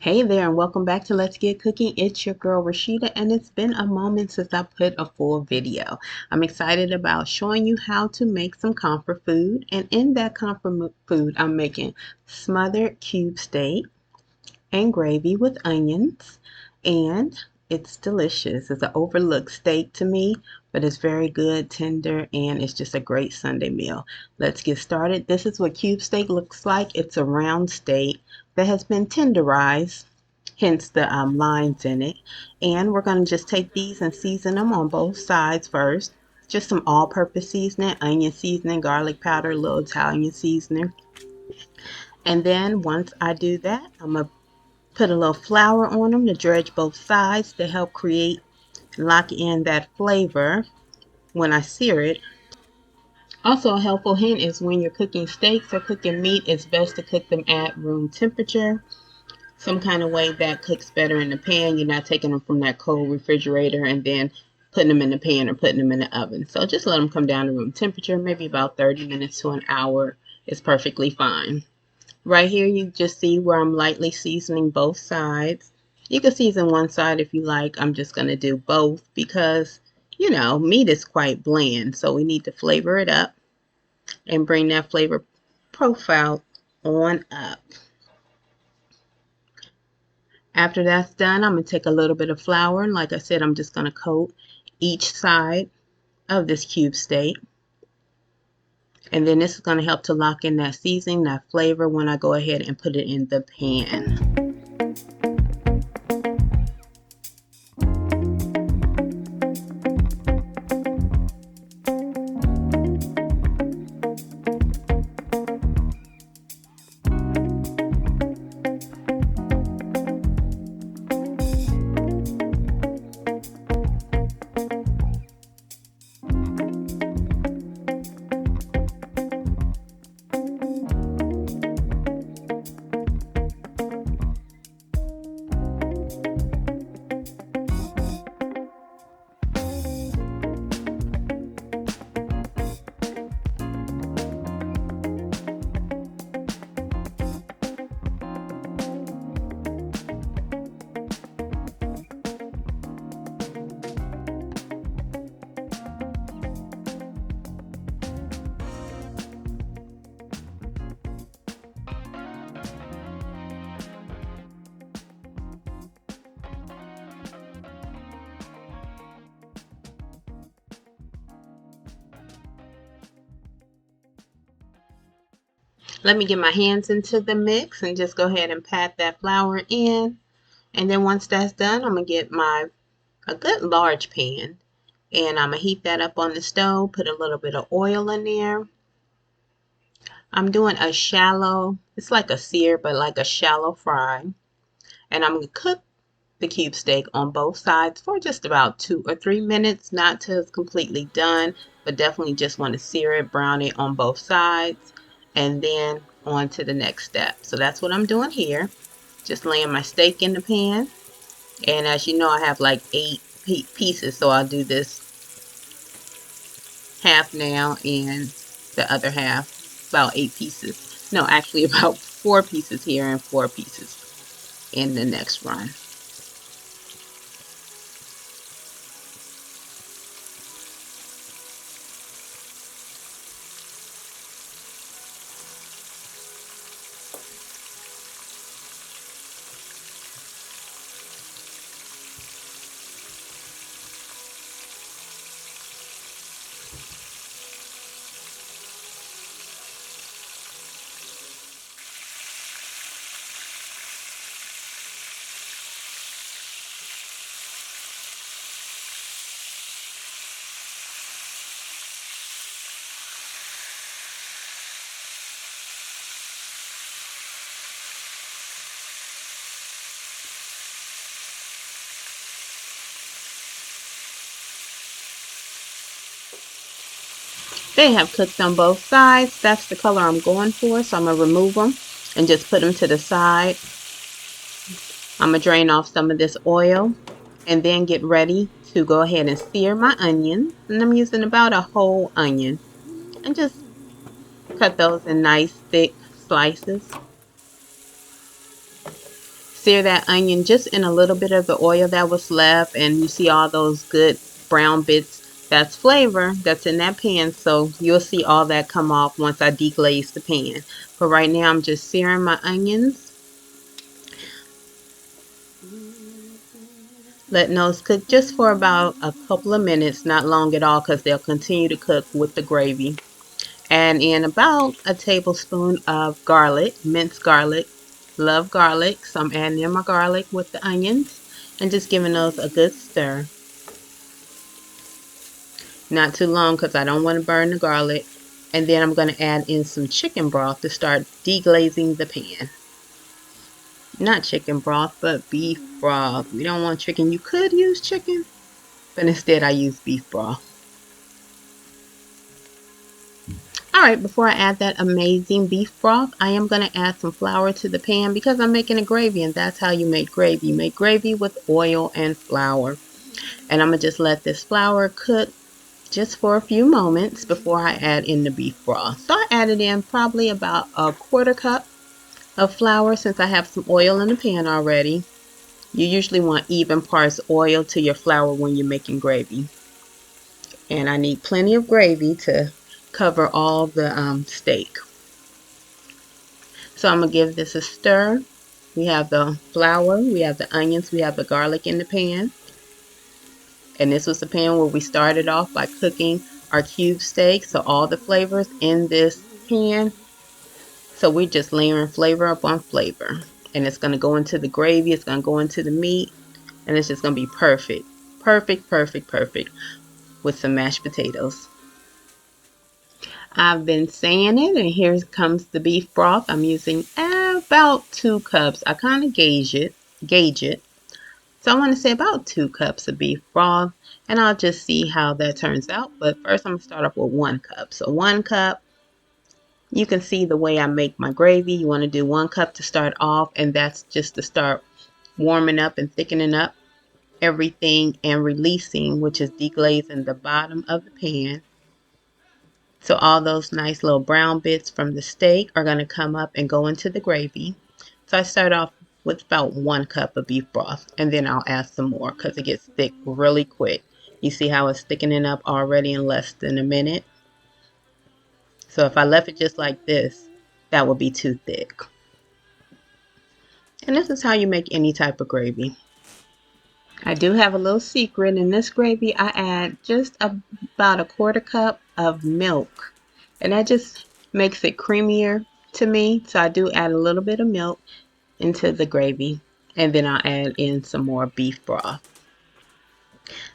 Hey there, and welcome back to Let's Get Cooking. It's your girl Rashida, and it's been a moment since I put a full video. I'm excited about showing you how to make some comfort food, and in that comfort food, I'm making smothered cube steak and gravy with onions, and it's delicious. It's an overlooked steak to me, but it's very good, tender, and it's just a great Sunday meal. Let's get started. This is what cube steak looks like. It's a round steak that has been tenderized, hence the lines in it. And we're going to just take these and season them on both sides first. Just some all-purpose seasoning, onion seasoning, garlic powder, a little Italian seasoning. And then once I do that, I'm going to put a little flour on them to dredge both sides to help create, lock in that flavor when I sear it. Also, a helpful hint is when you're cooking steaks or cooking meat, it's best to cook them at room temperature. Some kind of way that cooks better in the pan. You're not taking them from that cold refrigerator and then putting them in the pan or putting them in the oven. So just let them come down to room temperature, maybe about 30 minutes to an hour is perfectly fine. Right here, you just see where I'm lightly seasoning both sides. You can season one side if you like. I'm just going to do both because, meat is quite bland. So we need to flavor it up and bring that flavor profile on up. After that's done, I'm going to take a little bit of flour. And like I said, I'm just going to coat each side of this cube steak. And then this is going to help to lock in that seasoning, that flavor when I go ahead and put it in the pan. Let me get my hands into the mix and just go ahead and pat that flour in. And then once that's done, I'm going to get a good large pan and I'm going to heat that up on the stove, put a little bit of oil in there. I'm doing a shallow, it's like a sear, but like a shallow fry. And I'm going to cook the cube steak on both sides for just about 2 or 3 minutes, not till it's completely done, but definitely just want to sear it, brown it on both sides, and then on to the next step. So that's what I'm doing here. Just laying my steak in the pan. And as you know, I have like 8 pieces, so I'll do this half now and the other half, about 8 pieces. No, actually about 4 pieces here and 4 pieces in the next run. They have cooked on both sides. That's the color I'm going for, so I'm going to remove them and just put them to the side. I'm going to drain off some of this oil and then get ready to go ahead and sear my onions. And I'm using about a whole onion and just cut those in nice thick slices. sear that onion just in a little bit of the oil that was left, and you see all those good brown bits. That's flavor that's in that pan, so you'll see all that come off once I deglaze the pan. But right now I'm just searing my onions, letting those cook just for about a couple of minutes, not long at all, because they'll continue to cook with the gravy. Add in about a tablespoon of garlic, minced garlic. Love garlic, so I'm adding in my garlic with the onions and just giving those a good stir. Not too long because I don't want to burn the garlic. And then I'm going to add in some chicken broth to start deglazing the pan. Not chicken broth, but beef broth. We don't want chicken. You could use chicken, but instead I use beef broth. Alright, before I add that amazing beef broth, I am going to add some flour to the pan because I'm making a gravy, and that's how you make gravy. You make gravy with oil and flour. And I'm going to just let this flour cook just for a few moments before I add in the beef broth. So I added in probably about a quarter cup of flour since I have some oil in the pan already. You usually want even parts oil to your flour when you're making gravy. And I need plenty of gravy to cover all the steak. So I'm going to give this a stir. We have the flour, we have the onions, we have the garlic in the pan. And this was the pan where we started off by cooking our cube steak. So all the flavors in this pan. So we're just layering flavor up on flavor. And it's going to go into the gravy. It's going to go into the meat. And it's just going to be perfect. Perfect, perfect, perfect with some mashed potatoes. I've been saying it, and here comes the beef broth. I'm using about 2 cups. I kind of gauge it. So I want to say about 2 cups of beef broth, and I'll just see how that turns out. But first I'm going to start off with 1 cup. So 1 cup, you can see the way I make my gravy. You want to do 1 cup to start off, and that's just to start warming up and thickening up everything and releasing, which is deglazing the bottom of the pan. So all those nice little brown bits from the steak are going to come up and go into the gravy. So I start off with about 1 cup of beef broth, and then I'll add some more because it gets thick really quick. You see how it's thickening up already in less than a minute? So if I left it just like this, that would be too thick. And this is how you make any type of gravy. I do have a little secret. In this gravy, I add just about a quarter cup of milk. And that just makes it creamier to me. So I do add a little bit of milk into the gravy, and then I'll add in some more beef broth.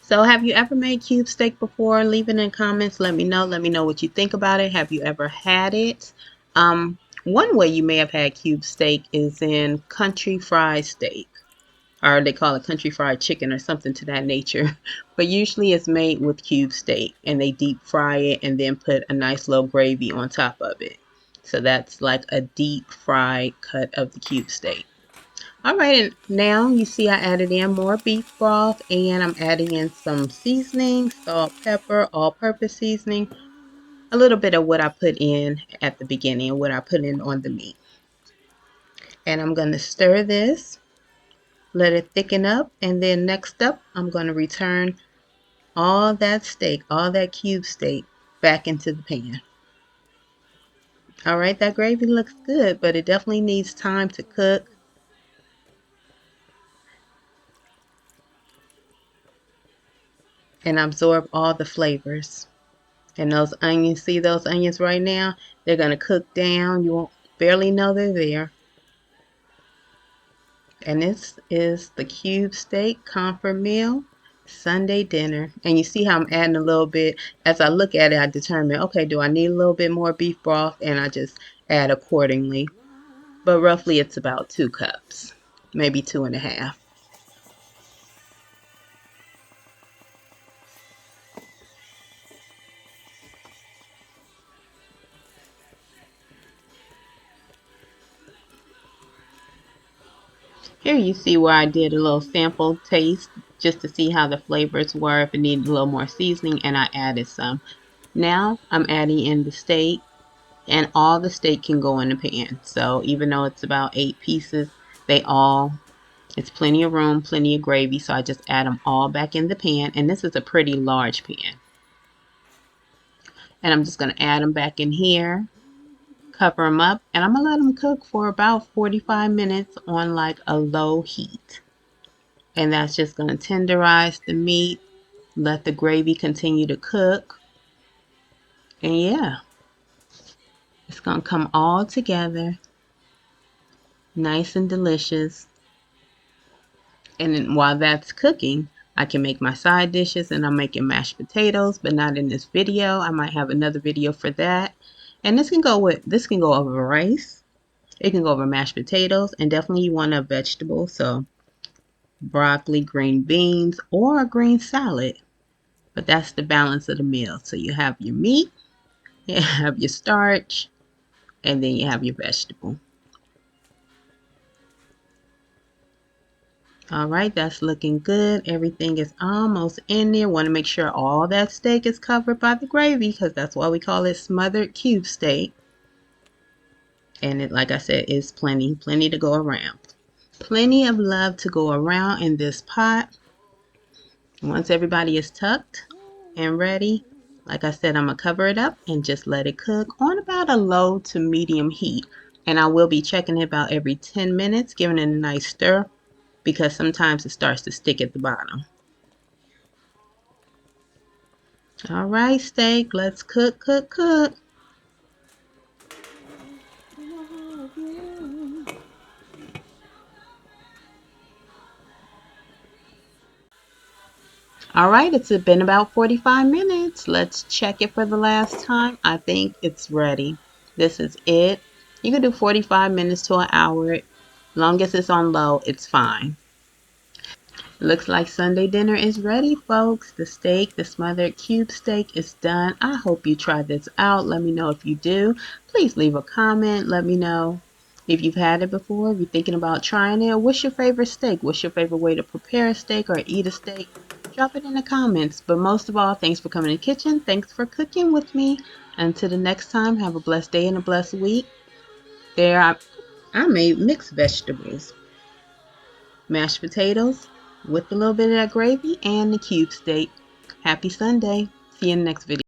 So have you ever made cube steak before? Leave it in the comments. Let me know what you think about it. Have you ever had it? One way you may have had cube steak is in country fried steak, or they call it country fried chicken or something to that nature. But usually it's made with cube steak, and they deep fry it and then put a nice little gravy on top of it. So that's like a deep fried cut of the cube steak. Alright, and now you see I added in more beef broth, and I'm adding in some seasoning, salt, pepper, all-purpose seasoning, a little bit of what I put in at the beginning, what I put in on the meat. And I'm going to stir this, let it thicken up, and then next up I'm going to return all that steak, all that cube steak, back into the pan. Alright, that gravy looks good, but it definitely needs time to cook. And absorb all the flavors. And those onions, see those onions right now? They're going to cook down. You won't barely know they're there. And this is the cube steak comfort meal Sunday dinner. And you see how I'm adding a little bit. As I look at it, I determine, okay, do I need a little bit more beef broth? And I just add accordingly. But roughly it's about 2 cups, maybe 2.5. Here you see where I did a little sample taste just to see how the flavors were, if it needed a little more seasoning, and I added some. Now I'm adding in the steak, and all the steak can go in the pan. So even though it's about 8 pieces, they all It's plenty of room, plenty of gravy, so I just add them all back in the pan. And this is a pretty large pan. And I'm just going to add them back in here, cover them up, and I'm going to let them cook for about 45 minutes on like a low heat. And that's just going to tenderize the meat, let the gravy continue to cook. And yeah, it's going to come all together, nice and delicious. And then while that's cooking, I can make my side dishes, and I'm making mashed potatoes, but not in this video. I might have another video for that. And this can go over rice. It can go over mashed potatoes, and definitely you want a vegetable, so broccoli, green beans, or a green salad. But that's the balance of the meal. So you have your meat, you have your starch, and then you have your vegetable. All right, that's looking good. Everything is almost in there. Want to make sure all that steak is covered by the gravy, because that's why we call it smothered cube steak. And it, like I said, is plenty to go around. Plenty of love to go around in this pot. Once everybody is tucked and ready, like I said, I'm going to cover it up and just let it cook on about a low to medium heat. And I will be checking it about every 10 minutes, giving it a nice stir, because sometimes it starts to stick at the bottom. All right, steak, let's cook, cook, cook. All right, it's been about 45 minutes. Let's check it for the last time. I think it's ready. This is it. You can do 45 minutes to an hour. Long as it's on low, it's fine. Looks like Sunday dinner is ready, folks. The steak, the smothered cube steak is done. I hope you try this out. Let me know if you do. Please leave a comment. Let me know if you've had it before, if you're thinking about trying it. What's your favorite steak? What's your favorite way to prepare a steak or eat a steak? Drop it in the comments. But most of all, thanks for coming to the kitchen. Thanks for cooking with me. Until the next time, have a blessed day and a blessed week. I made mixed vegetables. Mashed potatoes with a little bit of that gravy and the cube steak. Happy Sunday. See you in the next video.